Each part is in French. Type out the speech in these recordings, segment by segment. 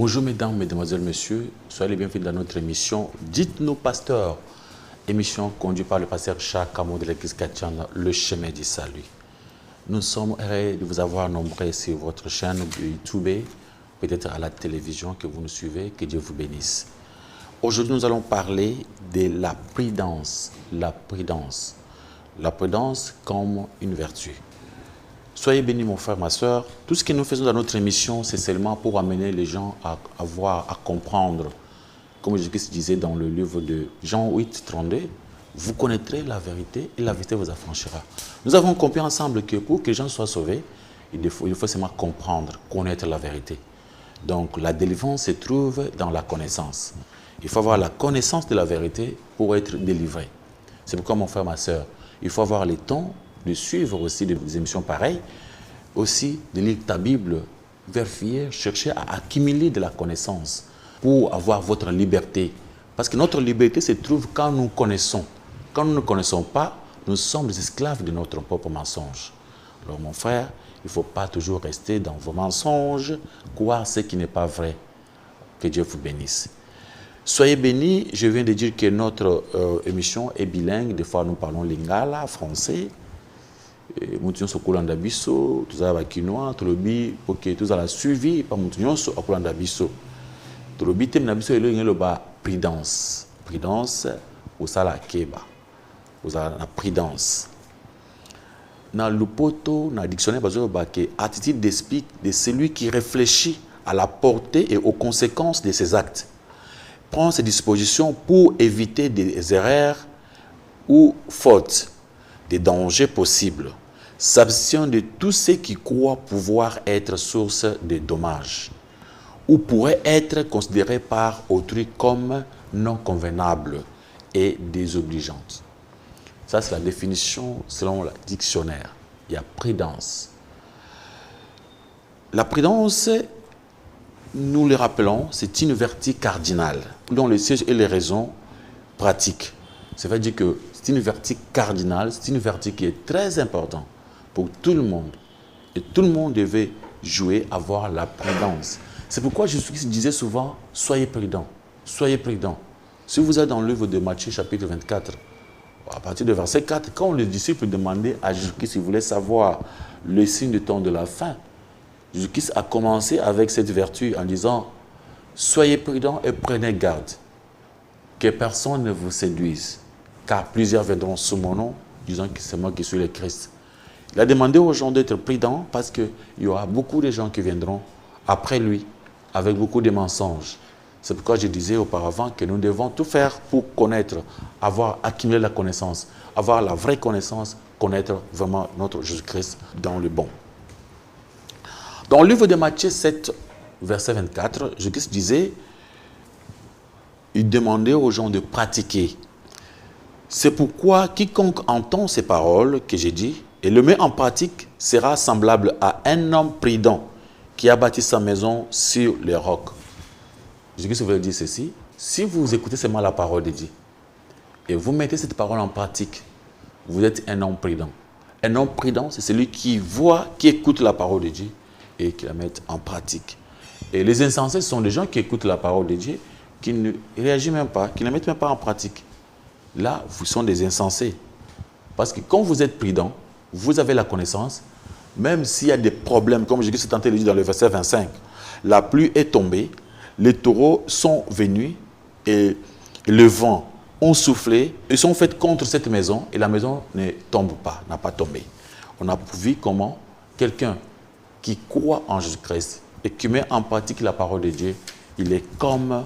Bonjour mesdames, mesdemoiselles, messieurs, soyez les bienvenus dans notre émission Dites-nous pasteur, émission conduite par le pasteur Jacques Amo de l'église chrétienne Le Chemin du Salut. Nous sommes heureux de vous avoir nombreux sur votre chaîne de YouTube, peut-être à la télévision que vous nous suivez, que Dieu vous bénisse. Aujourd'hui, nous allons parler de la prudence. La prudence. La prudence comme une vertu. Soyez bénis, mon frère, ma soeur. Tout ce que nous faisons dans notre émission, c'est seulement pour amener les gens à comprendre. Comme Jésus disait dans le livre de Jean 8, 32, vous connaîtrez la vérité et la vérité vous affranchira. Nous avons compris ensemble que pour que les gens soient sauvés, il faut seulement comprendre, connaître la vérité. Donc la délivrance se trouve dans la connaissance. Il faut avoir la connaissance de la vérité pour être délivré. C'est pourquoi, mon frère, ma soeur, il faut avoir le temps de suivre aussi des émissions pareilles, aussi de lire ta Bible, vérifier, chercher à accumuler de la connaissance pour avoir votre liberté. Parce que notre liberté se trouve quand nous connaissons. Quand nous ne connaissons pas, nous sommes les esclaves de notre propre mensonge. Alors mon frère, il ne faut pas toujours rester dans vos mensonges, croire ce qui n'est pas vrai. Que Dieu vous bénisse. Soyez bénis, je viens de dire que notre émission est bilingue. Des fois, nous parlons lingala, français. Nous sommes au Bisso, tous les Kinois, tous la suivi, pas nous sommes au Bisso. Tous les thèmes Bisso est le prudence. Prudence, ou ça la keba. Ou ça la prudence. Dans le poto, dans le dictionnaire, attitude d'esprit de celui qui réfléchit à la portée et aux conséquences de ses actes. Prend ses dispositions pour éviter des erreurs ou fautes, des dangers possibles, s'abstient de tout ce qui croit pouvoir être source de dommages ou pourrait être considéré par autrui comme non convenable et désobligeante. Ça, c'est la définition selon le dictionnaire. Il y a prudence. La prudence, nous le rappelons, c'est une vertu cardinale dont le siège et les raisons pratiques. Ça veut dire que c'est une vertu cardinale, c'est une vertu qui est très importante pour tout le monde. Et tout le monde devait jouer, avoir la prudence. C'est pourquoi Jésus disait souvent, soyez prudents, soyez prudents. Si vous êtes dans le livre de Matthieu chapitre 24, à partir du verset 4, quand les disciples demandaient à Jésus-Christ s'il voulait savoir le signe du temps de la fin, Jésus-Christ a commencé avec cette vertu en disant, soyez prudents et prenez garde, que personne ne vous séduise. Car plusieurs viendront sous mon nom, disant que c'est moi qui suis le Christ. Il a demandé aux gens d'être prudents parce qu'il y aura beaucoup de gens qui viendront après lui, avec beaucoup de mensonges. C'est pourquoi je disais auparavant que nous devons tout faire pour connaître, avoir accumulé la connaissance, avoir la vraie connaissance, connaître vraiment notre Jésus-Christ dans le bon. Dans le livre de Matthieu 7, verset 24, Jésus-Christ disait, il demandait aux gens de pratiquer. C'est pourquoi quiconque entend ces paroles que j'ai dit et le met en pratique sera semblable à un homme prudent qui a bâti sa maison sur les rocs. Jésus veut dire ceci, si vous écoutez seulement la parole de Dieu et vous mettez cette parole en pratique, vous êtes un homme prudent. Un homme prudent, c'est celui qui voit, qui écoute la parole de Dieu et qui la met en pratique. Et les insensés sont des gens qui écoutent la parole de Dieu, qui ne réagissent même pas, qui ne la mettent même pas en pratique. Là, vous sont des insensés. Parce que quand vous êtes prudent, vous avez la connaissance, même s'il y a des problèmes, comme Jésus s'est tenté de dire dans le verset 25, la pluie est tombée, les taureaux sont venus et le vent ont soufflé, ils sont faits contre cette maison et la maison ne tombe pas, n'a pas tombé. On a vu comment quelqu'un qui croit en Jésus-Christ et qui met en pratique la parole de Dieu, il est comme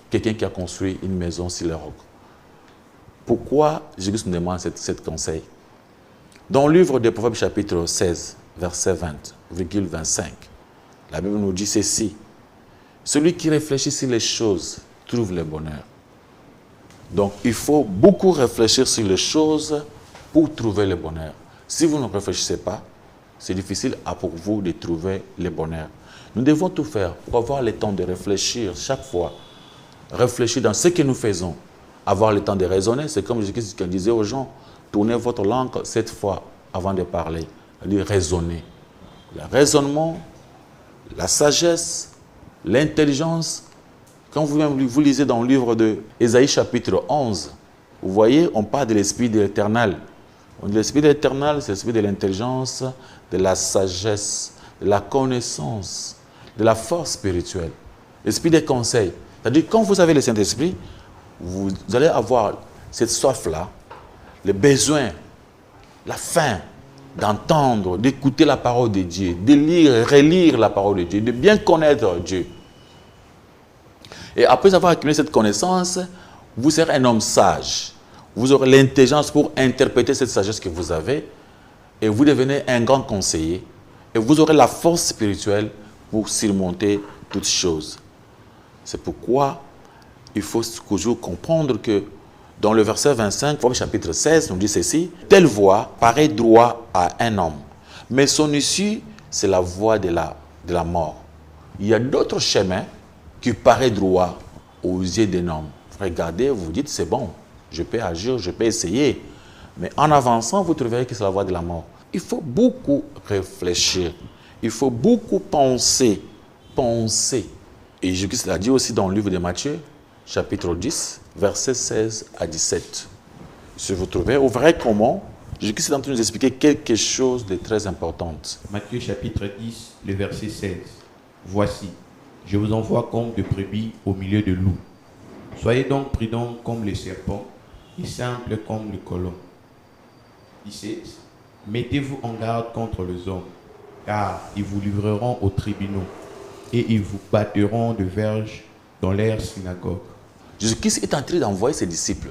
quelqu'un qui a construit une maison sur les rocs. Pourquoi Jésus nous demande cette conseil? Dans le livre des Proverbes chapitre 16, verset 20,25, la Bible nous dit ceci. Celui qui réfléchit sur les choses trouve le bonheur. Donc il faut beaucoup réfléchir sur les choses pour trouver le bonheur. Si vous ne réfléchissez pas, c'est difficile pour vous de trouver le bonheur. Nous devons tout faire pour avoir le temps de réfléchir chaque fois. Réfléchir dans ce que nous faisons. Avoir le temps de raisonner, c'est comme Jésus qui disait aux gens, tournez votre langue 7 fois avant de parler. C'est-à-dire raisonner. Le raisonnement, la sagesse L'intelligence, quand vous lisez dans le livre de Ésaïe chapitre 11, vous voyez, on parle de l'esprit de l'éternel. L'esprit de l'éternel, c'est l'esprit de l'intelligence, de la sagesse, de la connaissance, de la force spirituelle. L'esprit des conseils. C'est-à-dire, quand vous avez le Saint-Esprit, vous allez avoir cette soif-là, le besoin, la faim d'entendre, d'écouter la parole de Dieu, de lire, relire la parole de Dieu, de bien connaître Dieu. Et après avoir accumulé cette connaissance, vous serez un homme sage. Vous aurez l'intelligence pour interpréter cette sagesse que vous avez et vous devenez un grand conseiller. Et vous aurez la force spirituelle pour surmonter toutes choses. C'est pourquoi il faut toujours comprendre que dans le verset 25, Proverbe chapitre 16, nous dit ceci: telle voie paraît droit à un homme, mais son issue, c'est la voie de la mort. Il y a d'autres chemins qui paraissent droits aux yeux d'un homme. Regardez, vous dites, c'est bon, je peux agir, je peux essayer. Mais en avançant, vous trouverez que c'est la voie de la mort. Il faut beaucoup réfléchir. Il faut beaucoup penser. Penser. Et Jésus l'a dit aussi dans le livre de Matthieu, chapitre 10, versets 16 à 17. Si vous trouvez, vous verrez comment Jésus est en train de nous expliquer quelque chose de très important. Matthieu chapitre 10, le verset 16. Voici, je vous envoie comme de brebis au milieu de loups. Soyez donc prudents comme les serpents et simples comme les colombes. 17. Mettez-vous en garde contre les hommes, car ils vous livreront aux tribunaux et ils vous battront de verges dans leurs synagogues. Jésus-Christ est en train d'envoyer ses disciples.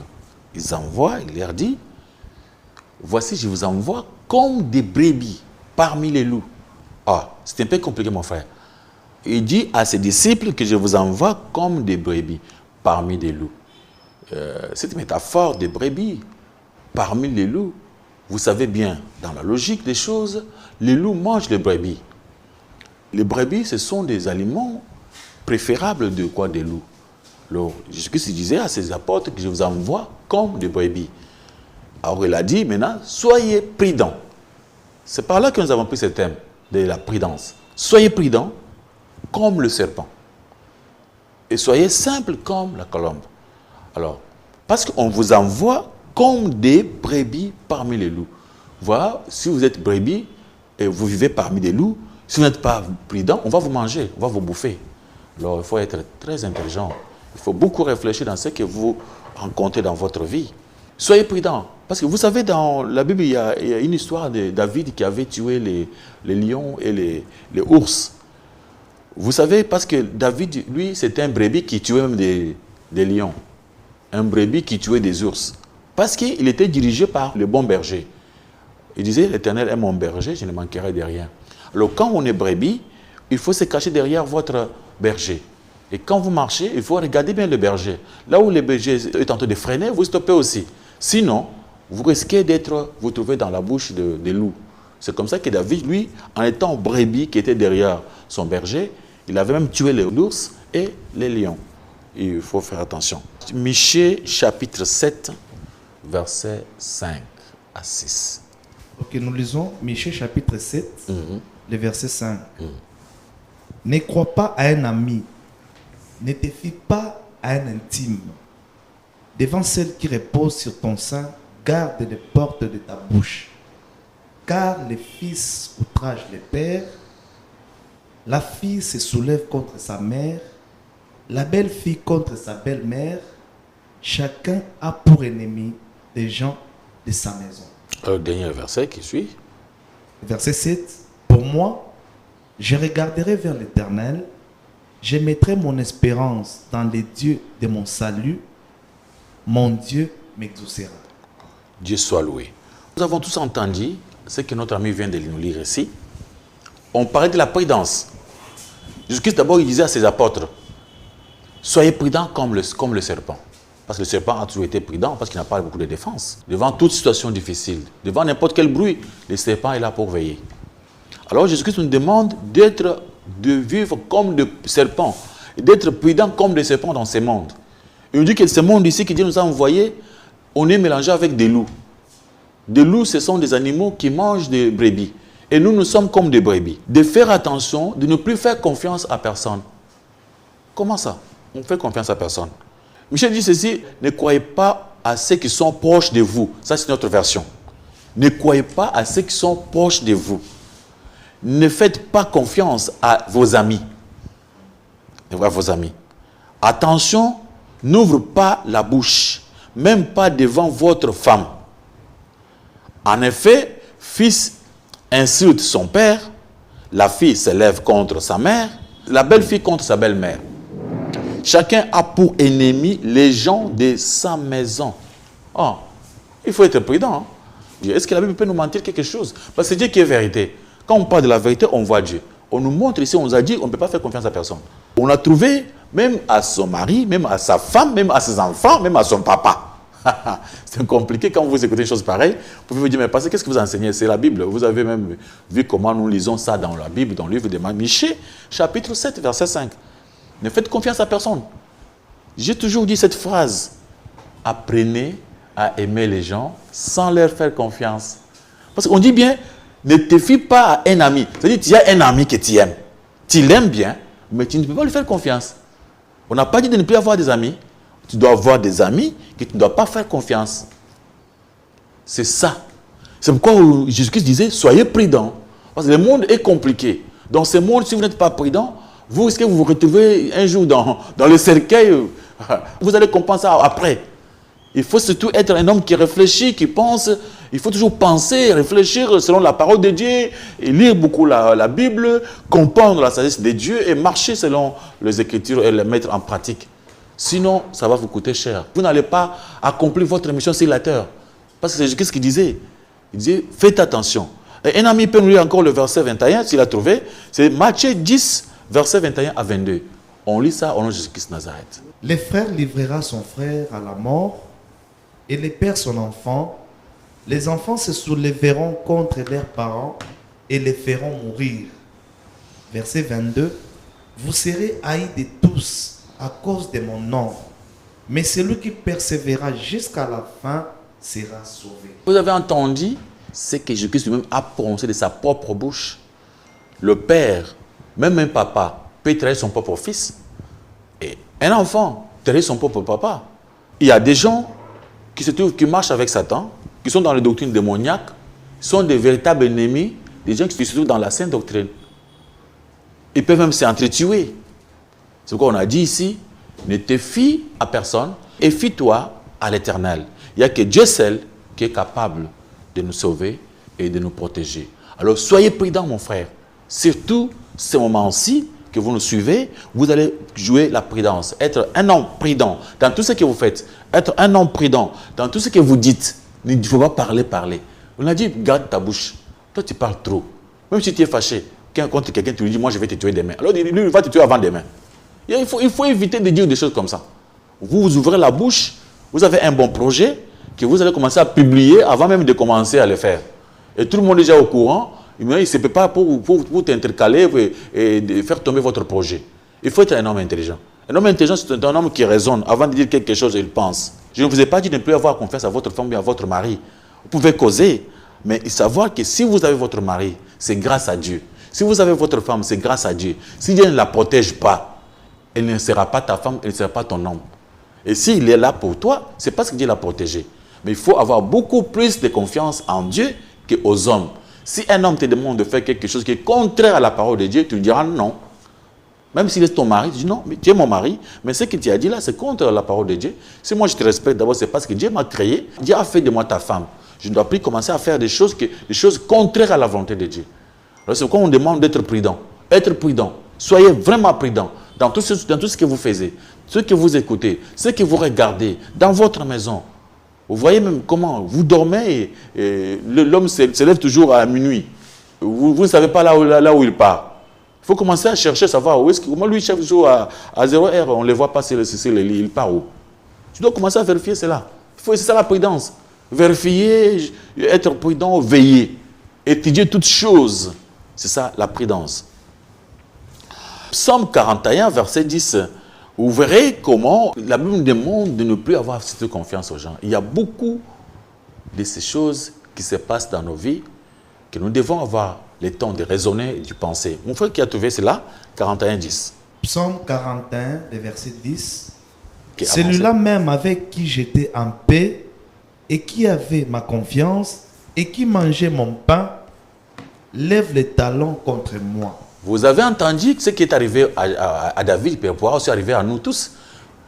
Il envoie, il leur dit, voici, je vous envoie comme des brebis parmi les loups. Ah, c'est un peu compliqué, mon frère. Il dit à ses disciples que je vous envoie comme des brebis parmi des loups. Cette métaphore des brebis parmi les loups, vous savez bien, dans la logique des choses, les loups mangent les brebis. Les brebis, ce sont des aliments préférables de quoi des loups. Alors, Jésus-Christ disait à ses apôtres que je vous envoie comme des brebis. Alors, il a dit maintenant, soyez prudents. C'est par là que nous avons pris ce thème de la prudence. Soyez prudents comme le serpent. Et soyez simples comme la colombe. Alors, parce qu'on vous envoie comme des brebis parmi les loups. Voilà, si vous êtes brebis et vous vivez parmi des loups, si vous n'êtes pas prudent, on va vous manger, on va vous bouffer. Alors, il faut être très intelligent. Il faut beaucoup réfléchir dans ce que vous rencontrez dans votre vie. Soyez prudents. Parce que vous savez, dans la Bible, il y a une histoire de David qui avait tué les lions et les ours. Vous savez, parce que David, lui, c'était un brebis qui tuait même des lions. Un brebis qui tuait des ours. Parce qu'il était dirigé par le bon berger. Il disait, l'Éternel est mon berger, je ne manquerai de rien. Alors, quand on est brebis, il faut se cacher derrière votre berger. Et quand vous marchez, il faut regarder bien le berger. Là où le berger est en train de freiner, vous stoppez aussi. Sinon, vous risquez vous trouver dans la bouche des loups. C'est comme ça que David, lui, en étant brebis qui était derrière son berger, il avait même tué les ours et les lions. Il faut faire attention. Michée, chapitre 7, versets 5 à 6. Ok, nous lisons Michée, chapitre 7, le verset 5. Ne crois pas à un ami, ne te fie pas à un intime. Devant celle qui repose sur ton sein, garde les portes de ta bouche. Car les fils outragent les pères, la fille se soulève contre sa mère, la belle-fille contre sa belle-mère. Chacun a pour ennemi des gens de sa maison. Le dernier verset qui suit. Verset 7. Pour moi, je regarderai vers l'Éternel, je mettrai mon espérance dans les dieux de mon salut, mon Dieu m'exaucera. Dieu soit loué. Nous avons tous entendu ce que notre ami vient de nous lire ici. On parlait de la prudence. Jésus-Christ d'abord il disait à ses apôtres, soyez prudents comme le serpent. Parce que le serpent a toujours été prudent, parce qu'il n'a pas beaucoup de défense. Devant toute situation difficile, devant n'importe quel bruit, le serpent est là pour veiller. Alors Jésus-Christ nous demande de vivre comme des serpents, d'être prudent comme des serpents dans ce monde. Il nous dit que ce monde ici que Dieu nous a envoyé, on est mélangé avec des loups. Des loups, ce sont des animaux qui mangent des brebis. Et nous sommes comme des brebis. De faire attention, de ne plus faire confiance à personne. Comment ça? On fait confiance à personne. Michel dit ceci, ne croyez pas à ceux qui sont proches de vous. Ça, c'est notre version. Ne croyez pas à ceux qui sont proches de vous. Ne faites pas confiance à vos amis. À vos amis. Attention, n'ouvre pas la bouche, même pas devant votre femme. En effet, fils insulte son père, la fille s'élève contre sa mère, la belle-fille contre sa belle-mère. Chacun a pour ennemi les gens de sa maison. Oh, il faut être prudent. Hein? Est-ce que la Bible peut nous mentir quelque chose? Parce que c'est Dieu qui est vérité. Quand on parle de la vérité, on voit Dieu. On nous montre ici, on nous a dit, on ne peut pas faire confiance à personne. On a trouvé, même à son mari, même à sa femme, même à ses enfants, même à son papa. C'est compliqué quand vous écoutez une chose pareille. Vous pouvez vous dire, mais parce que qu'est-ce que vous enseignez? C'est la Bible. Vous avez même vu comment nous lisons ça dans la Bible, dans le livre de Michée, chapitre 7, verset 5. Ne faites confiance à personne. J'ai toujours dit cette phrase. Apprenez à aimer les gens sans leur faire confiance. Parce qu'on dit bien, ne te fie pas à un ami. C'est-à-dire, tu as un ami que tu aimes. Tu l'aimes bien, mais tu ne peux pas lui faire confiance. On n'a pas dit de ne plus avoir des amis. Tu dois avoir des amis que tu ne dois pas faire confiance. C'est ça. C'est pourquoi Jésus-Christ disait, soyez prudents. Parce que le monde est compliqué. Dans ce monde, si vous n'êtes pas prudent, vous risquez de vous retrouver un jour dans le cercueil. Vous allez comprendre ça après. Il faut surtout être un homme qui réfléchit, qui pense. Il faut toujours penser, réfléchir selon la parole de Dieu, et lire beaucoup la Bible, comprendre la sagesse de Dieu et marcher selon les Écritures et les mettre en pratique. Sinon, ça va vous coûter cher. Vous n'allez pas accomplir votre mission sur la terre. Parce que c'est Jésus-Christ qui disait. Il disait, faites attention. Et un ami peut nous lire encore le verset 21, s'il a trouvé. C'est Matthieu 10, verset 21 à 22. On lit ça au nom de Jésus-Christ de Nazareth. Les frères livrera son frère à la mort, et les pères son enfant. Les enfants se soulèveront contre leurs parents et les feront mourir. Verset 22. Vous serez haïs de tous à cause de mon nom, mais celui qui persévérera jusqu'à la fin sera sauvé. Vous avez entendu ce que Jésus-Christ lui-même a prononcé de sa propre bouche. Le père, même un papa, peut trahir son propre fils. Et un enfant trahir son propre papa. Il y a des gens qui marchent avec Satan, qui sont dans les doctrines démoniaques, sont des véritables ennemis, des gens qui se trouvent dans la sainte doctrine. Ils peuvent même s'entretuer. C'est pourquoi on a dit ici, ne te fie à personne et fie-toi à l'Éternel. Il n'y a que Dieu seul qui est capable de nous sauver et de nous protéger. Alors soyez prudents, mon frère. Surtout ces moments-ci que vous nous suivez, vous allez jouer la prudence. Être un homme prudent dans tout ce que vous faites. Être un homme prudent dans tout ce que vous dites. Il ne faut pas parler. On a dit, garde ta bouche. Toi, tu parles trop. Même si tu es fâché, contre quelqu'un, tu lui dis, moi, je vais te tuer demain. Alors, lui, il va te tuer avant demain. Il faut éviter de dire des choses comme ça. Vous ouvrez la bouche, vous avez un bon projet que vous allez commencer à publier avant même de commencer à le faire. Et tout le monde est déjà au courant. Il ne se peut pas pour t'intercaler et faire tomber votre projet. Il faut être un homme intelligent. Un homme intelligent, c'est un homme qui raisonne. Avant de dire quelque chose, il pense. Je ne vous ai pas dit de ne plus avoir confiance à votre femme ou à votre mari. Vous pouvez causer, mais savoir que si vous avez votre mari, c'est grâce à Dieu. Si vous avez votre femme, c'est grâce à Dieu. Si Dieu ne la protège pas, elle ne sera pas ta femme, elle ne sera pas ton homme. Et s'il est là pour toi, c'est parce que Dieu l'a protégé. Mais il faut avoir beaucoup plus de confiance en Dieu qu'aux hommes. Si un homme te demande de faire quelque chose qui est contraire à la parole de Dieu, tu lui diras non. Même s'il est ton mari, tu dis non, mais tu es mon mari, mais ce que tu as dit là, c'est contre la parole de Dieu. Si moi je te respecte, d'abord, c'est parce que Dieu m'a créé, Dieu a fait de moi ta femme. Je ne dois plus commencer à faire des choses contraires à la volonté de Dieu. Alors c'est pourquoi on demande d'être prudent. Être prudent. Soyez vraiment prudent dans tout ce que vous faites, ce que vous écoutez, ce que vous regardez, dans votre maison. Vous voyez même comment vous dormez et l'homme se lève toujours à minuit. Vous ne savez pas là où il part. Il faut commencer à chercher, savoir où est-ce que... Moi, lui, il cherche toujours à 0 heure, on ne le voit pas sur le lit, il part où. Tu dois commencer à vérifier cela. C'est ça la prudence. Vérifier, être prudent, veiller. Étudier toutes choses. C'est ça la prudence. Psaume 41, verset 10. Vous verrez comment la Bible demande de ne plus avoir cette confiance aux gens. Il y a beaucoup de ces choses qui se passent dans nos vies que nous devons avoir le temps de raisonner et de penser. Mon frère qui a trouvé cela, 41, 10. Psaume 41, le verset 10. Qui est Celui-là même avec qui j'étais en paix et qui avait ma confiance et qui mangeait mon pain, lève les talons contre moi. Vous avez entendu ce qui est arrivé à David, peut pouvoir aussi arriver à nous tous.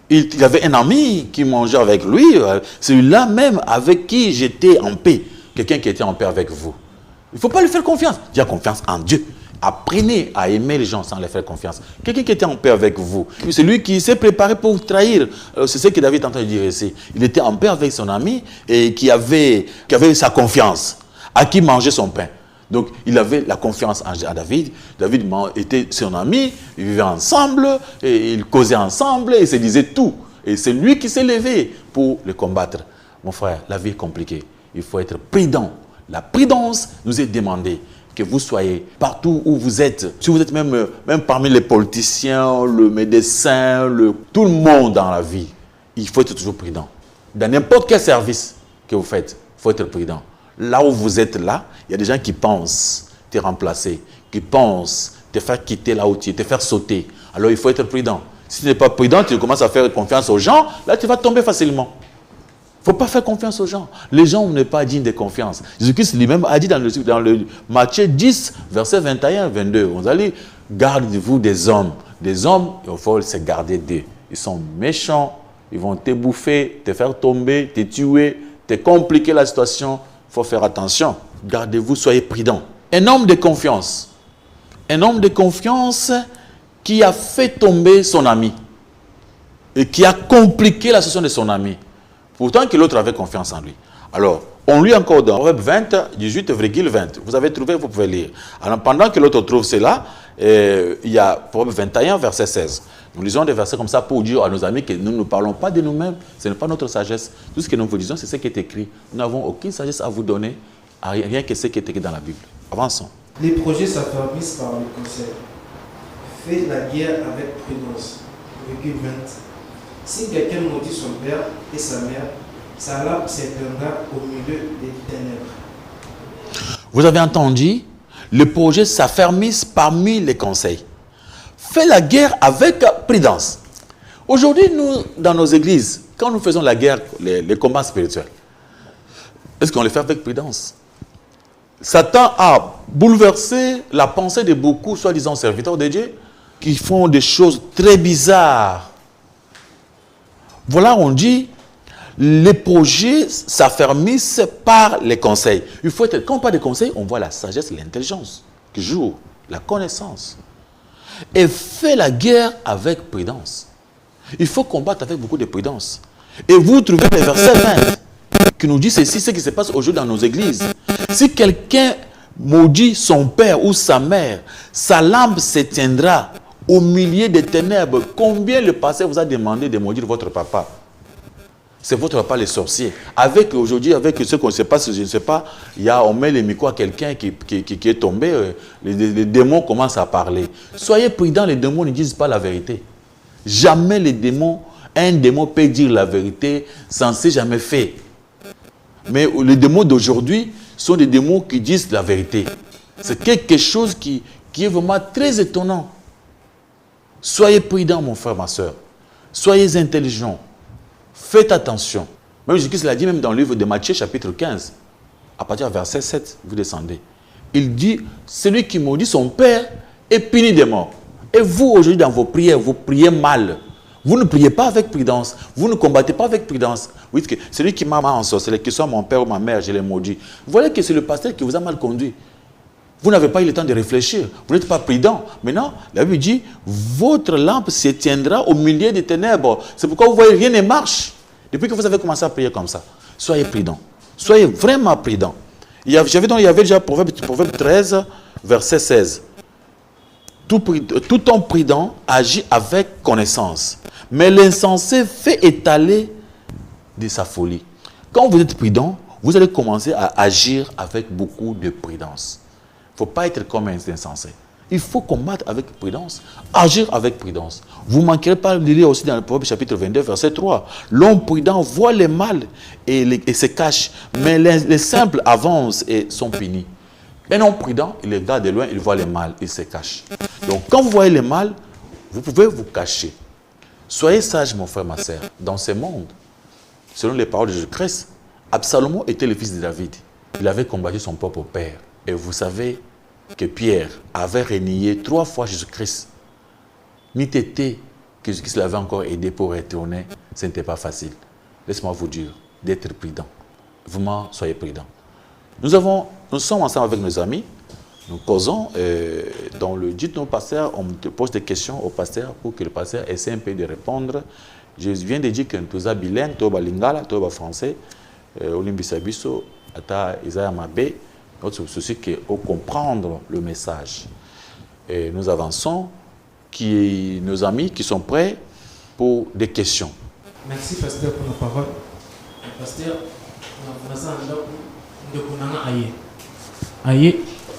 Il avait un ami qui mangeait avec lui, celui-là même avec qui j'étais en paix. Quelqu'un qui était en paix avec vous. Il ne faut pas lui faire confiance. Il y a confiance en Dieu. Apprenez à aimer les gens sans les faire confiance. Quelqu'un qui était en paix avec vous. C'est lui qui s'est préparé pour vous trahir. C'est ce que David est en train de dire ici. Il était en paix avec son ami et qui avait sa confiance, à qui mangeait son pain. Donc, il avait la confiance à David. David était son ami, ils vivaient ensemble, et ils causaient ensemble, et ils se disaient tout. Et c'est lui qui s'est levé pour le combattre. Mon frère, la vie est compliquée. Il faut être prudent. La prudence nous est demandée. Que vous soyez partout où vous êtes, si vous êtes même parmi les politiciens, le médecin, tout le monde dans la vie, il faut être toujours prudent. Dans n'importe quel service que vous faites, il faut être prudent. Là où vous êtes là, il y a des gens qui pensent te remplacer, qui pensent te faire quitter là où tu es, te faire sauter. Alors il faut être prudent. Si tu n'es pas prudent, tu commences à faire confiance aux gens, là tu vas tomber facilement. Il ne faut pas faire confiance aux gens. Les gens ne sont pas dignes de confiance. Jésus-Christ lui-même a dit dans le Matthieu 10, verset 21, 22, vous allez, gardez-vous des hommes. Des hommes, il faut se garder d'eux. Ils sont méchants, ils vont te bouffer, te faire tomber, te tuer, te compliquer la situation. Il faut faire attention. Gardez-vous, soyez prudents. Un homme de confiance. Un homme de confiance qui a fait tomber son ami et qui a compliqué la situation de son ami. Pourtant que l'autre avait confiance en lui. Alors, on lit encore dans Proverbe 20, 18,20. Vous avez trouvé, vous pouvez lire. Alors, pendant que l'autre trouve cela, il y a Proverbe 21, verset 16. Nous lisons des versets comme ça pour dire à nos amis que nous ne parlons pas de nous-mêmes. Ce n'est pas notre sagesse. Tout ce que nous vous disons, c'est ce qui est écrit. Nous n'avons aucune sagesse à vous donner, rien que ce qui est écrit dans la Bible. Avançons. Les projets s'affermissent par le conseil. Fais la guerre avec prudence. Virgule 20. Si quelqu'un maudit son père et sa mère, sa lame s'éteindra au milieu des ténèbres. Vous avez entendu? Les projets s'affermissent parmi les conseils. Fais la guerre avec prudence. Aujourd'hui, nous, dans nos églises, quand nous faisons la guerre, les combats spirituels, est-ce qu'on les fait avec prudence? Satan a bouleversé la pensée de beaucoup, soi-disant serviteurs de Dieu, qui font des choses très bizarres. Voilà, on dit, les projets s'affermissent par les conseils. Il faut être, quand on parle de conseils, on voit la sagesse, l'intelligence qui joue, la connaissance. Et fait la guerre avec prudence. Il faut combattre avec beaucoup de prudence. Et vous trouvez le verset 20 qui nous dit ceci, ce qui se passe aujourd'hui dans nos églises. Si quelqu'un maudit son père ou sa mère, sa lampe s'éteindra au milieu des ténèbres. Combien le pasteur vous a demandé de maudire votre papa? C'est votre papa, les sorciers. Aujourd'hui, avec ce qu'on ne sait pas, je ne sais pas, on met les micros à quelqu'un qui est tombé, les démons commencent à parler. Soyez prudents, les démons ne disent pas la vérité. Jamais un démon peut dire la vérité sans se jamais fait. Mais les démons d'aujourd'hui sont des démons qui disent la vérité. C'est quelque chose qui est vraiment très étonnant. Soyez prudents, mon frère, ma soeur. Soyez intelligents. Faites attention. Même Jésus-Christ l'a dit même dans le livre de Matthieu, chapitre 15. À partir du verset 7, vous descendez. Il dit, celui qui maudit son père est puni de mort. Et vous, aujourd'hui, dans vos prières, vous priez mal. Vous ne priez pas avec prudence. Vous ne combattez pas avec prudence. Vous dites que celui qui m'a ensorcelé, que ce soit mon père ou ma mère, je l'ai maudit. Vous voyez que c'est le pasteur qui vous a mal conduit. Vous n'avez pas eu le temps de réfléchir. Vous n'êtes pas prudent. Maintenant, la Bible dit, votre lampe s'éteindra au milieu des ténèbres. C'est pourquoi vous voyez, rien ne marche. Depuis que vous avez commencé à prier comme ça. Soyez prudents. Soyez vraiment prudents. Il y avait déjà Proverbe 13, verset 16. Tout homme prudent agit avec connaissance. Mais l'insensé fait étaler de sa folie. Quand vous êtes prudent, vous allez commencer à agir avec beaucoup de prudence. Il ne faut pas être comme un insensé. Il faut combattre avec prudence, agir avec prudence. Vous ne manquerez pas de lire aussi dans le Proverbe chapitre 22, verset 3. L'homme prudent voit le mal et se cache, mais les simples avancent et sont punis. Un homme prudent, il regarde de loin, il voit le mal, il se cache. Donc quand vous voyez le mal, Vous pouvez vous cacher. Soyez sage, mon frère, ma sœur. Dans ce monde, selon les paroles de Jésus-Christ, Absalom était le fils de David. Il avait combattu son propre père. Et vous savez que Pierre avait renié 3 fois Jésus-Christ. N'eût été que Jésus-Christ l'avait encore aidé pour retourner, ce n'était pas facile. Laisse-moi vous dire d'être prudent. Vraiment, soyez prudent. Nous sommes ensemble avec nos amis. Nous causons, dans le dit nos pasteurs, on pose des questions au pasteur pour que le pasteur essaie un peu de répondre. Je viens de dire que nous sommes bilingues, nous sommes lingala, nous sommes français, Olimbisabiso, Ata Isaiah Mabe. Notre souci est de comprendre le message. Et nous avançons, nos amis qui sont prêts pour des questions. Merci, pasteur, pour la parole. Pasteur,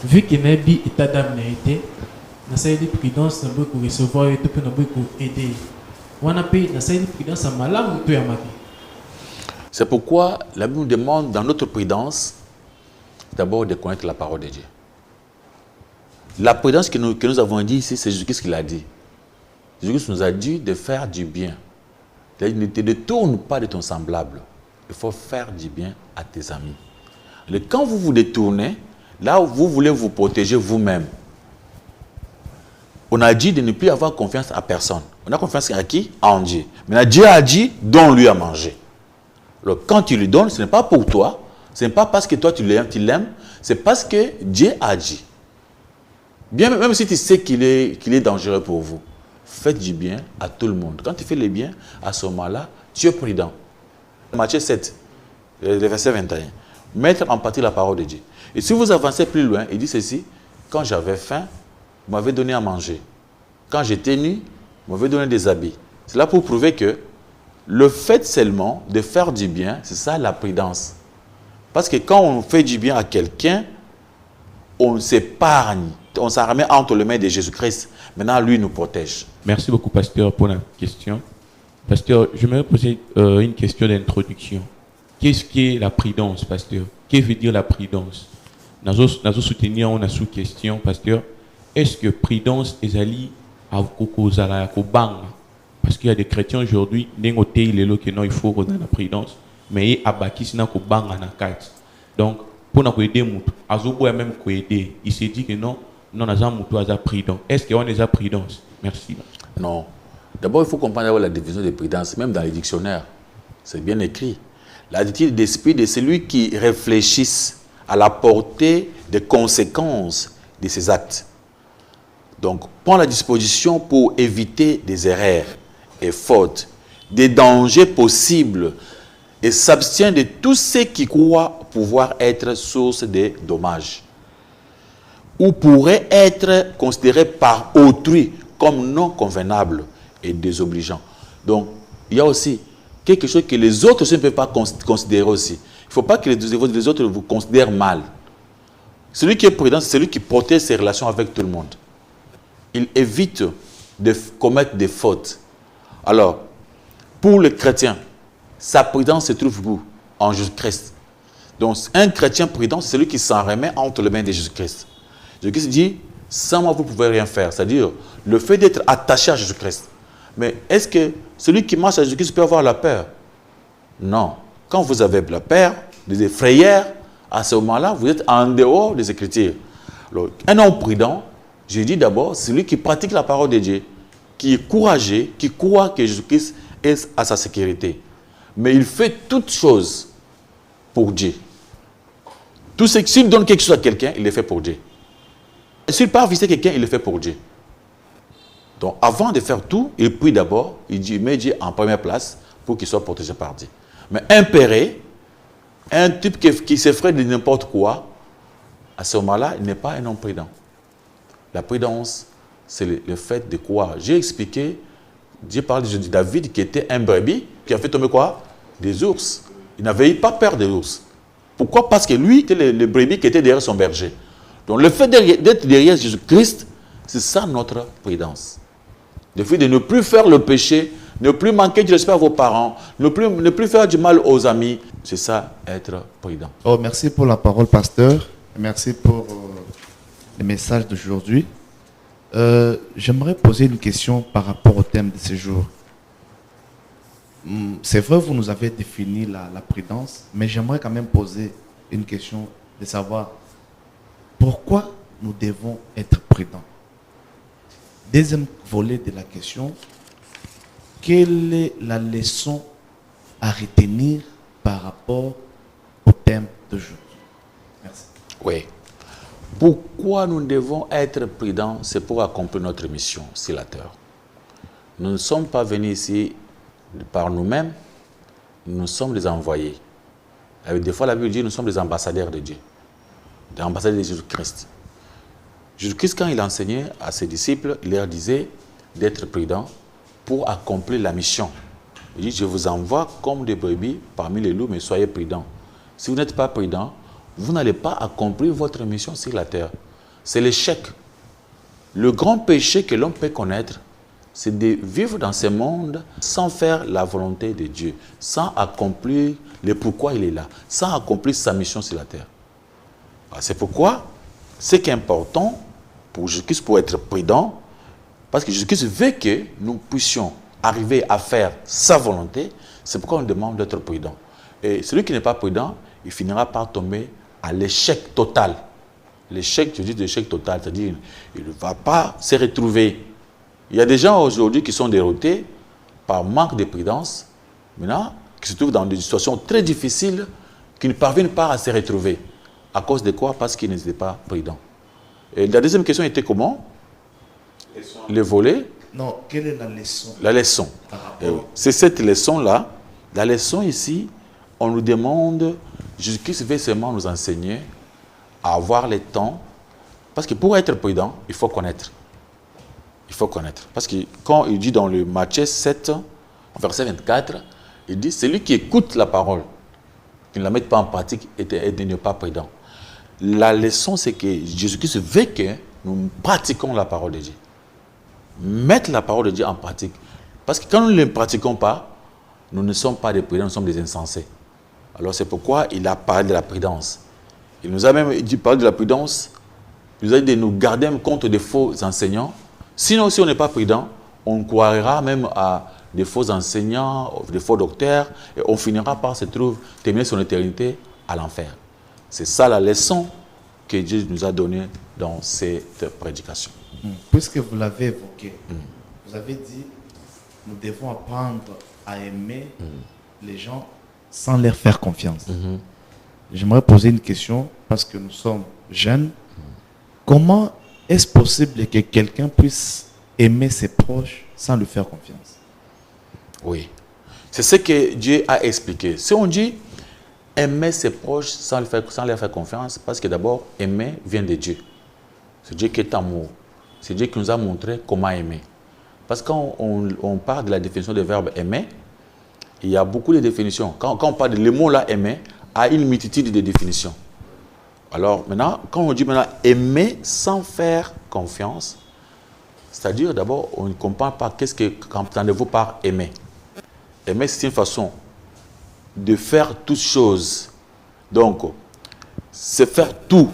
vu que Nabi est Adam n'a été, na saisi prudence na beaucoup recevoir et tout pour na beaucoup aider. Wana pe na saisi prudence à malam tout ya mabi. C'est pourquoi la Bible nous demande dans notre prudence d'abord de connaître la parole de Dieu. La prudence que nous avons dit ici, c'est Jésus-Christ qui l'a dit. Jésus-Christ nous a dit de faire du bien. Ne te détourne pas de ton semblable. Il faut faire du bien à tes amis. Et quand vous vous détournez, là où vous voulez vous protéger vous-même, on a dit de ne plus avoir confiance à personne. On a confiance à qui? En Dieu. Mais Dieu a dit, donne-lui à manger. Alors, quand tu lui donnes, ce n'est pas pour toi, ce n'est pas parce que toi tu l'aimes, c'est parce que Dieu a dit. Bien, même si tu sais qu'il est dangereux pour vous, faites du bien à tout le monde. Quand tu fais le bien, à ce moment-là, tu es prudent. Matthieu 7, le verset 21. Mettre en pratique la parole de Dieu. Et si vous avancez plus loin, il dit ceci: quand j'avais faim, vous m'avez donné à manger. Quand j'étais nu, vous m'avez donné des habits. C'est là pour prouver que le fait seulement de faire du bien, c'est ça la prudence. Parce que quand on fait du bien à quelqu'un, on s'épargne, on s'en remet entre les mains de Jésus-Christ. Maintenant, lui nous protège. Merci beaucoup, pasteur, pour la question. Pasteur, je me poser une question d'introduction. Qu'est-ce qu'est la prudence, pasteur? Qu'est-ce que veut dire la prudence? Nous allons soutenir une sous-question, pasteur. Est-ce que prudence est alliée à Kobanga? Parce qu'il y a des chrétiens aujourd'hui, il faut redonner la prudence, mais il y a donc, pour nous aider, même aider, il s'est dit que non, nous avons prudence. Est-ce qu'on a déjà prudence? Merci. Non. D'abord, il faut comprendre la définition de prudence, même dans les dictionnaires. C'est bien écrit. L'attitude d'esprit de celui qui réfléchisse à la portée des conséquences de ses actes. Donc, prend la disposition pour éviter des erreurs et fautes, des dangers possibles, et s'abstient de tout ce qui croit pouvoir être source de dommages, ou pourrait être considéré par autrui comme non convenable et désobligeant. Donc, il y a aussi quelque chose que les autres aussi ne peuvent pas considérer aussi. Il ne faut pas que les autres vous considèrent mal. Celui qui est prudent, c'est celui qui protège ses relations avec tout le monde. Il évite de commettre des fautes. Alors, pour le chrétien, sa prudence se trouve où? En Jésus-Christ. Donc, un chrétien prudent, c'est celui qui s'en remet entre les mains de Jésus-Christ. Jésus-Christ dit, sans moi, vous ne pouvez rien faire. C'est-à-dire, le fait d'être attaché à Jésus-Christ. Mais est-ce que celui qui marche à Jésus-Christ peut avoir la peur? Non. Quand vous avez la peur, des frayeurs, à ce moment-là, vous êtes en dehors des Écritures. Alors, un homme prudent, je dis d'abord, c'est celui qui pratique la parole de Dieu, qui est courageux, qui croit que Jésus-Christ est à sa sécurité. Mais il fait toutes choses pour Dieu. Tout ce s'il donne quelque chose à quelqu'un, il le fait pour Dieu. S'il part visiter quelqu'un, il le fait pour Dieu. Donc, avant de faire tout, il prie d'abord, il met Dieu en première place pour qu'il soit protégé par Dieu. Mais un péré, un type qui s'effraie de n'importe quoi, à ce moment-là, il n'est pas un homme prudent. La prudence, c'est le fait de croire. J'ai expliqué, Dieu parle de David qui était un brebis, qui a fait tomber quoi? Des ours. Il n'avait pas peur des ours. Pourquoi? Parce que lui, c'était le brebis qui était derrière son berger. Donc le fait d'être derrière Jésus-Christ, c'est ça notre prudence. Le fait de ne plus faire le péché, ne plus manquer de respect à vos parents, ne plus faire du mal aux amis, c'est ça, être prudent. Oh, merci pour la parole, pasteur. Merci pour le message d'aujourd'hui. J'aimerais poser une question par rapport au thème de ce jour. C'est vrai, vous nous avez défini la prudence, mais j'aimerais quand même poser une question de savoir pourquoi nous devons être prudents. Deuxième volet de la question, quelle est la leçon à retenir par rapport au thème d'aujourd'hui? Merci. Oui. Pourquoi nous devons être prudents? C'est pour accomplir notre mission sur la terre. Nous ne sommes pas venus ici par nous-mêmes, nous sommes des envoyés. Des fois, la Bible dit que nous sommes des ambassadeurs de Dieu, des ambassadeurs de Jésus-Christ. Jésus-Christ, quand il enseignait à ses disciples, il leur disait d'être prudents pour accomplir la mission. Il dit, je vous envoie comme des brebis parmi les loups, mais soyez prudents. Si vous n'êtes pas prudents, vous n'allez pas accomplir votre mission sur la terre. C'est l'échec. Le grand péché que l'homme peut connaître, c'est de vivre dans ce monde sans faire la volonté de Dieu, sans accomplir le pourquoi il est là, sans accomplir sa mission sur la terre. C'est pourquoi, ce qui est important pour Jésus-Christ, pour être prudent, parce que Jésus-Christ veut que nous puissions arriver à faire sa volonté, c'est pourquoi on demande d'être prudent. Et celui qui n'est pas prudent, il finira par tomber à l'échec total. L'échec, je dis l'échec total, c'est-à-dire il ne va pas se retrouver. Il y a des gens aujourd'hui qui sont déroutés par manque de prudence, maintenant, qui se trouvent dans des situations très difficiles, qui ne parviennent pas à se retrouver. À cause de quoi? Parce qu'ils n'étaient pas prudents. Et la deuxième question était comment? Le volet. Non, quelle est la leçon? La leçon. C'est cette leçon-là. La leçon ici, on nous demande, Jésus-Christ veut seulement nous enseigner à avoir le temps. Parce que pour être prudent, il faut connaître. Il faut connaître. Parce que quand il dit dans le Matthieu 7, verset 24, il dit, celui qui écoute la parole, qui ne la met pas en pratique, n'est pas prudent. La leçon, c'est que Jésus-Christ veut que nous pratiquions la parole de Dieu. Mettre la parole de Dieu en pratique. Parce que quand nous ne le pratiquons pas, nous ne sommes pas des prudents, nous sommes des insensés. Alors c'est pourquoi il a parlé de la prudence. Il nous a même dit parler de la prudence. Il nous a dit de nous garder contre des faux enseignants. Sinon, si on n'est pas prudent, on croira même à des faux enseignants, des faux docteurs, et on finira par se trouver, terminer son éternité à l'enfer. C'est ça la leçon que Dieu nous a donnée dans cette prédication. Puisque vous l'avez évoqué, vous avez dit, nous devons apprendre à aimer les gens sans leur faire confiance. J'aimerais poser une question, parce que nous sommes jeunes. Comment est-ce possible que quelqu'un puisse aimer ses proches sans lui faire confiance? Oui. C'est ce que Dieu a expliqué. Si on dit aimer ses proches sans leur faire confiance, parce que d'abord, aimer vient de Dieu. C'est Dieu qui est amour. C'est Dieu qui nous a montré comment aimer. Parce que quand on parle de la définition du verbe aimer, il y a beaucoup de définitions. Quand on parle de le mot là, aimer, a une multitude de définitions. Alors maintenant, quand on dit maintenant aimer sans faire confiance, c'est-à-dire d'abord, on ne comprend pas qu'est-ce que entendez-vous par aimer. Aimer, c'est une façon de faire toutes choses. Donc, c'est faire tout.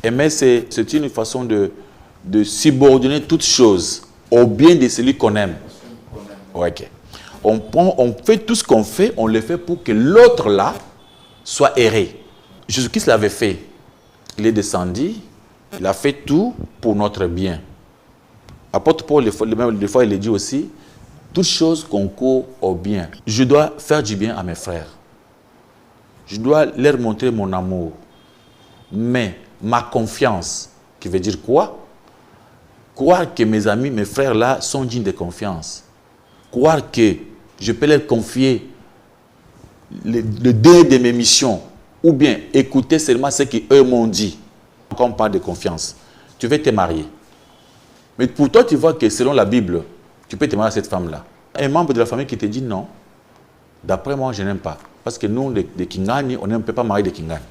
Aimer, c'est une façon de subordonner toutes choses au bien de celui qu'on aime. Okay. On fait tout ce qu'on fait, on le fait pour que l'autre là soit erré. Jésus-Christ l'avait fait. Il est descendu, il a fait tout pour notre bien. Apôtre Paul, des fois, il dit aussi, toute chose concourt au bien. Je dois faire du bien à mes frères. Je dois leur montrer mon amour. Mais ma confiance, qui veut dire quoi? Croire que mes amis, mes frères là, sont dignes de confiance. Croire que je peux leur confier le dé de mes missions. Ou bien écouter seulement ce qu'eux m'ont dit. Quand on parle de confiance, tu veux te marier. Mais pour toi, tu vois que selon la Bible, tu peux te marier à cette femme-là. Un membre de la famille qui te dit non, d'après moi, je n'aime pas. Parce que nous, les Kingani, on ne peut pas marier des Kingani.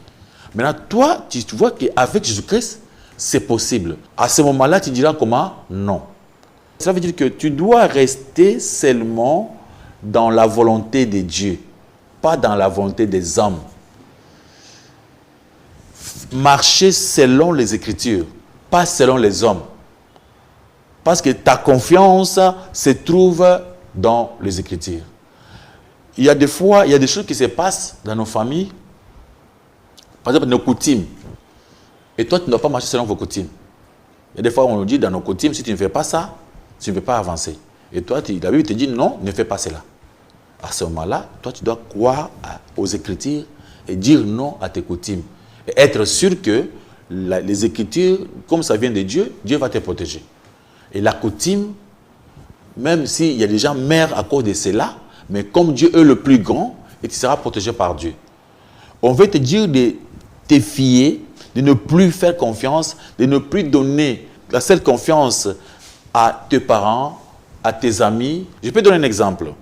Maintenant, toi, tu vois qu'avec Jésus-Christ, c'est possible. À ce moment-là, tu diras comment? Non. Ça veut dire que tu dois rester seulement dans la volonté de Dieu, pas dans la volonté des hommes. Marcher selon les Écritures, pas selon les hommes. Parce que ta confiance se trouve dans les Écritures. Il y a des fois, il y a des choses qui se passent dans nos familles. Par exemple, nos coutumes. Et toi, tu ne dois pas marcher selon vos coutumes. Il y a des fois, on nous dit dans nos coutumes, si tu ne fais pas ça, tu ne peux pas avancer. Et toi, la Bible te dit non, ne fais pas cela. À ce moment-là, toi, tu dois croire aux Écritures et dire non à tes coutumes. Et être sûr que les Écritures, comme ça vient de Dieu, Dieu va te protéger. Et la coutume, même s'il y a des gens meurent à cause de cela, mais comme Dieu est le plus grand, et tu seras protégé par Dieu. On veut te dire de te fier, de ne plus faire confiance, de ne plus donner la seule confiance à tes parents, à tes amis. Je peux donner un exemple.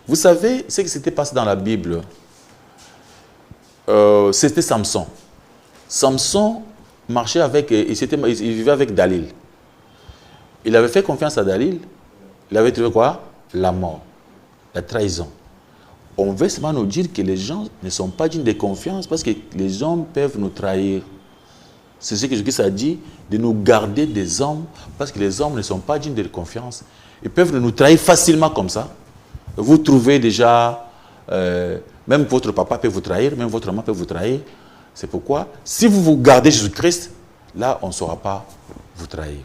Vous savez ce qui s'était passé dans la Bible? C'était Samson. Samson marchait avec, il vivait avec Dalil. Il avait fait confiance à Dalil. Il avait trouvé quoi? La mort, la trahison. On veut seulement nous dire que les gens ne sont pas dignes de confiance parce que les hommes peuvent nous trahir. C'est ce que Jésus a dit, de nous garder des hommes parce que les hommes ne sont pas dignes de confiance. Ils peuvent nous trahir facilement comme ça. Vous trouvez déjà, même votre papa peut vous trahir, même votre maman peut vous trahir. C'est pourquoi, si vous vous gardez Jésus-Christ, là, on ne saura pas vous trahir.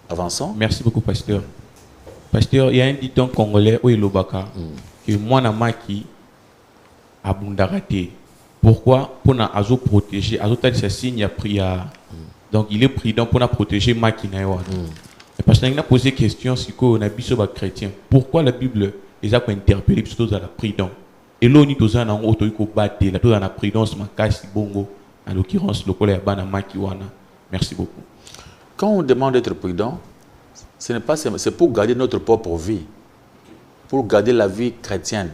Avançons. Merci beaucoup, pasteur. Pasteur, il y a un dicton congolais où il est que moi, Namaki, a bundarate. Pourquoi? Pour nous protéger. C'est signe a pris. Donc, il est prudent pour nous protéger Maki. Parce qu'on a posé question si on a biso chrétien. Pourquoi la Bible les a interpellé plutôt dans la prudence? Et là, on est dans un autre battre, là, dans la prudence, bongo, en l'occurrence, le collègue Bana Makiwana. Merci beaucoup. Quand on demande d'être prudent, c'est pour garder notre propre vie, pour garder la vie chrétienne.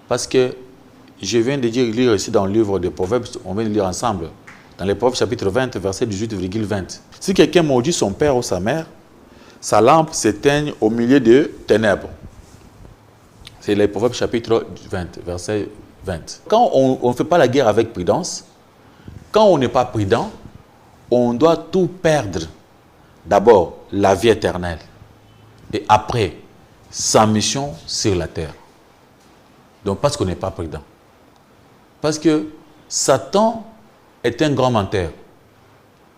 Parce que je viens de lire ici dans le livre des Proverbes, on vient de lire ensemble, dans les Proverbes chapitre 20, verset 18,20. Si quelqu'un maudit son père ou sa mère, sa lampe s'éteigne au milieu de ténèbres. C'est les Proverbes chapitre 20, verset 20. Quand on ne fait pas la guerre avec prudence, quand on n'est pas prudent, on doit tout perdre. D'abord, la vie éternelle. Et après, sa mission sur la terre. Donc, parce qu'on n'est pas prudent. Parce que Satan est un grand menteur.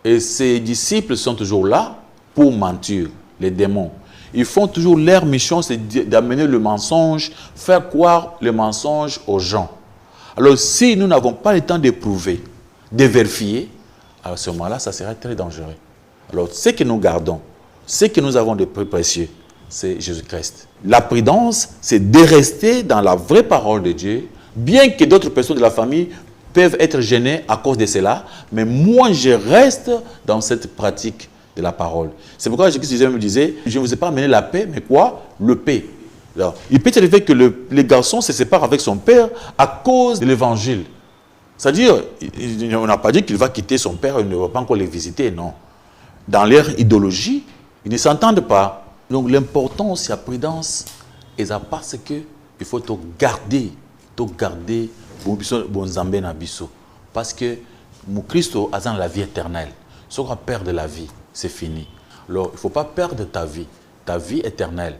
Et ses disciples sont toujours là pour mentir, les démons. Ils font toujours leur mission, c'est d'amener le mensonge, faire croire le mensonge aux gens. Alors, si nous n'avons pas le temps d'éprouver, de vérifier, alors à ce moment-là, ça serait très dangereux. Alors, ce que nous gardons, ce que nous avons de plus précieux, c'est Jésus-Christ. La prudence, c'est de rester dans la vraie parole de Dieu, bien que d'autres personnes de la famille peuvent être gênées à cause de cela, mais moi, je reste dans cette pratique de la parole. C'est pourquoi Jésus me disait, je ne vous ai pas amené la paix, mais quoi? Le paix. Alors, il peut arriver que le garçon se sépare avec son père à cause de l'évangile. C'est-à-dire, on n'a pas dit qu'il va quitter son père, il ne va pas encore les visiter, non. Dans leur idéologie, ils ne s'entendent pas. Donc l'important, c'est la prudence. Et ça parce qu'il faut tout garder bon zambé na biso. Parce que mon Christ a dans la vie éternelle. Si on va perdre la vie, c'est fini. Alors, il ne faut pas perdre ta vie éternelle.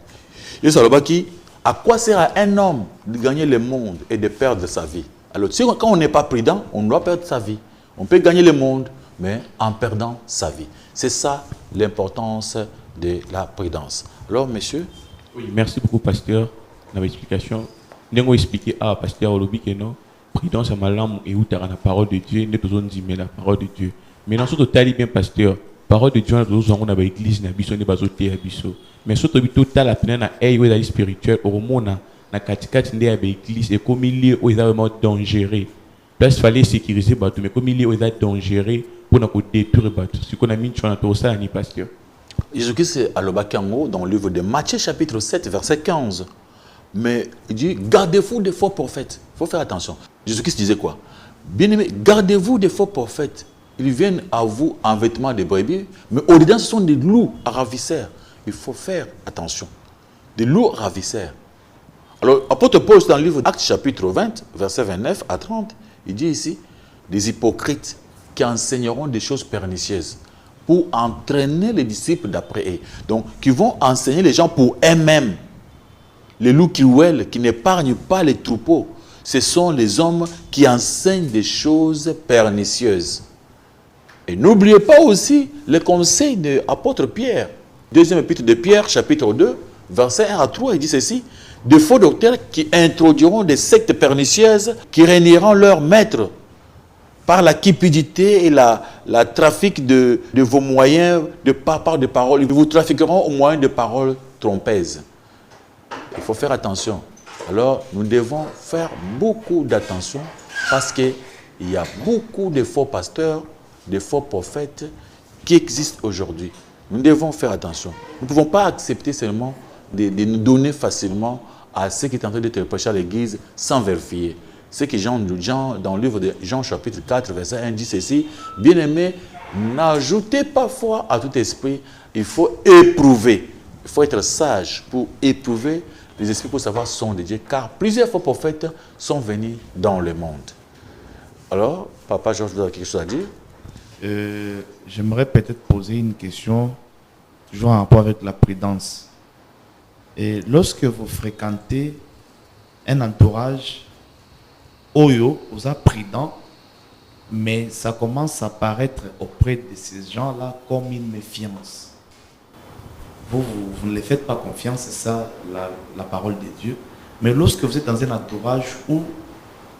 Et ça veut dire à quoi sert à un homme de gagner le monde et de perdre sa vie? Alors, quand on n'est pas prudent, on doit perdre sa vie. On peut gagner le monde, mais en perdant sa vie. C'est ça l'importance de la prudence. Alors, monsieur? Oui, merci beaucoup, pasteur. Dans l'explication, nous avons expliqué à pasteur Olobi que non, prudence à ma langue et où tu as la parole de Dieu, nous devons dire la parole de Dieu. Mais dans ce total, bien, pasteur, parole de Dieu, nous avons l'église, nous avons bazoté à biso. Mais surtout, total, la peine à aïe, spirituel, au monde, na katikati ndé avec l'église et comme il est vraiment dangereux. Parce qu'il fallait sécuriser bateau, mais comme il est dangereux pour nous détruire bateau. Ce qu'on a mis sur notre ça, ni pasteur. Jésus-Christ à l'Obakango dans le livre de Matthieu chapitre 7 verset 15. Mais il dit gardez-vous des faux prophètes. Il faut faire attention. Jésus-Christ disait quoi? Bien-aimés, gardez-vous des faux prophètes. Ils viennent à vous en vêtements de brebis, mais au-dedans ce sont des loups ravisseurs. Il faut faire attention. Des loups ravisseurs. Alors, apôtre Paul, dans le livre d'Actes chapitre 20, verset 29 à 30, il dit ici, des hypocrites qui enseigneront des choses pernicieuses. pour entraîner les disciples d'après eux. Donc, qui vont enseigner les gens pour eux-mêmes. Les loups cruels qui n'épargnent pas les troupeaux. Ce sont les hommes qui enseignent des choses pernicieuses. Et n'oubliez pas aussi les conseils de l'apôtre Pierre. Deuxième épître de Pierre, chapitre 2, versets 1 à 3, il dit ceci. De faux docteurs qui introduiront des sectes pernicieuses qui régneront leurs maîtres par la cupidité et la trafic de vos moyens par des paroles. Ils vous trafiqueront au moyen de paroles trompeuses. Il faut faire attention. Alors, nous devons faire beaucoup d'attention parce qu'il y a beaucoup de faux pasteurs, de faux prophètes qui existent aujourd'hui. Nous devons faire attention. Nous ne pouvons pas accepter seulement de nous donner facilement à ceux qui est en train d'être prêchés à l'église sans vérifier. Ce que Jean, dans le livre de Jean chapitre 4, verset 1, dit ceci. Bien-aimés, n'ajoutez pas foi à tout esprit. Il faut éprouver. Il faut être sage pour éprouver les esprits pour savoir si sont de Dieu. Car plusieurs faux prophètes sont venus dans le monde. Alors, Papa Georges, vous avez quelque chose à dire? J'aimerais peut-être poser une question toujours en rapport avec la prudence. Et lorsque vous fréquentez un entourage, Oyo, vous êtes prudent, mais ça commence à paraître auprès de ces gens-là comme une méfiance. Vous ne les faites pas confiance, c'est ça la parole de Dieu. Mais lorsque vous êtes dans un entourage où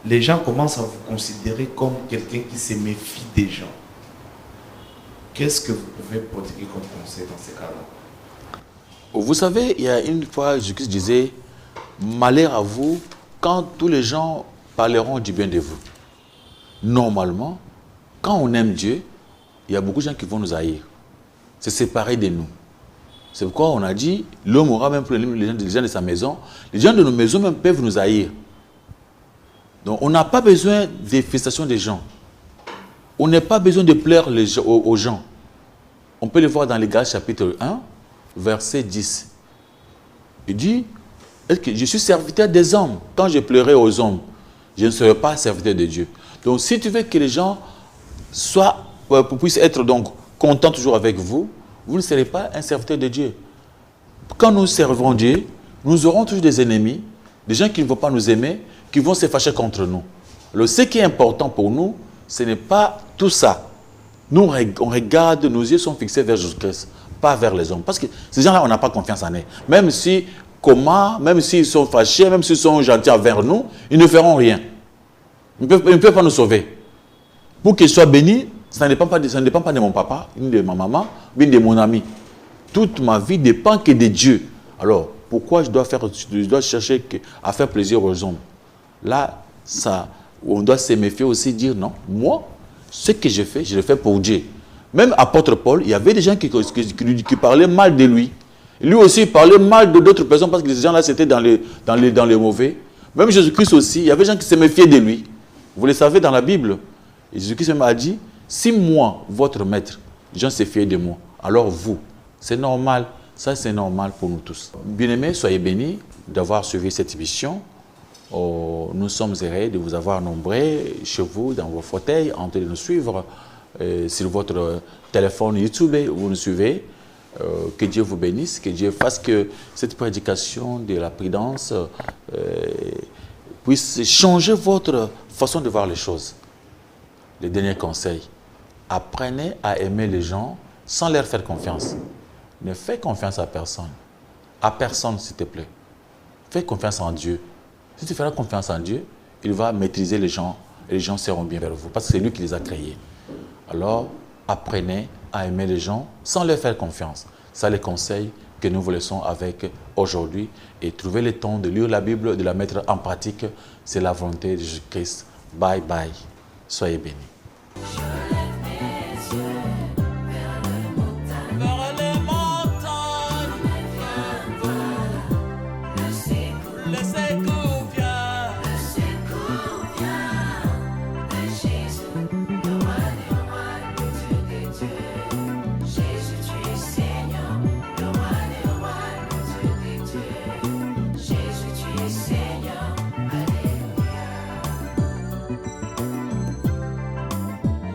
les gens commencent à vous considérer comme quelqu'un qui se méfie des gens, qu'est-ce que vous pouvez prodiguer comme conseil dans ces cas-là? Vous savez, il y a une fois, Jésus disait, malheur à vous quand tous les gens parleront du bien de vous. Normalement, quand on aime Dieu, il y a beaucoup de gens qui vont nous haïr, se séparer de nous. C'est pourquoi on a dit, l'homme aura même problème les gens de sa maison. Les gens de nos maisons même peuvent nous haïr. Donc on n'a pas besoin des félicitations des gens. On n'a pas besoin de plaire aux gens. On peut le voir dans les Galates chapitre 1, verset 10. Il dit, est-ce que je suis serviteur des hommes? Quand je pleurais aux hommes, je ne serai pas serviteur de Dieu. Donc si tu veux que les gens puissent être donc contents toujours avec vous, vous ne serez pas un serviteur de Dieu. Quand nous servons Dieu, nous aurons toujours des ennemis, des gens qui ne vont pas nous aimer, qui vont se fâcher contre nous. Alors ce qui est important pour nous, ce n'est pas tout ça. Nous, on regarde, nos yeux sont fixés vers Jésus-Christ, pas vers les hommes. Parce que ces gens-là, on n'a pas confiance en eux. Même s'ils sont fâchés, même s'ils sont gentils envers nous, ils ne feront rien. Ils ne peuvent pas nous sauver. Pour qu'ils soient bénis, ça ne dépend pas de mon papa, ni de ma maman, ni de mon ami. Toute ma vie dépend que de Dieu. Alors, pourquoi je dois chercher à faire plaisir aux hommes? Là, on doit se méfier aussi, dire non, moi, ce que je le fais pour Dieu. Même apôtre Paul, il y avait des gens qui parlaient mal de lui. Lui aussi, il parlait mal d'autres personnes parce que ces gens-là, c'était dans les mauvais. Même Jésus-Christ aussi, il y avait des gens qui se méfiaient de lui. Vous le savez dans la Bible. Et Jésus-Christ même a dit, si moi, votre maître, les gens se fient de moi, alors vous, c'est normal. Ça, c'est normal pour nous tous. Bien-aimés, soyez bénis d'avoir suivi cette émission. Nous sommes heureux de vous avoir nombreux chez vous, dans vos fauteuils, en train de nous suivre sur votre téléphone YouTube, vous nous suivez. Que Dieu vous bénisse, que Dieu fasse que cette prédication de la prudence puisse changer votre façon de voir les choses. Le dernier conseil, apprenez à aimer les gens sans leur faire confiance. Ne fais confiance à personne. À personne, s'il te plaît. Fais confiance en Dieu. Si tu feras confiance en Dieu, il va maîtriser les gens et les gens seront bien vers vous parce que c'est lui qui les a créés. Alors, apprenez à aimer les gens sans leur faire confiance. C'est les conseils que nous vous laissons avec aujourd'hui. Et trouver le temps de lire la Bible, de la mettre en pratique, c'est la volonté de Jésus-Christ. Bye bye. Soyez bénis.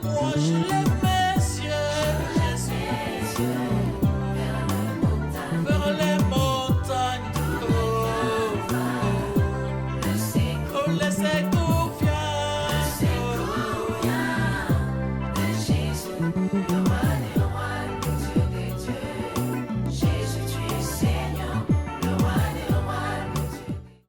Wash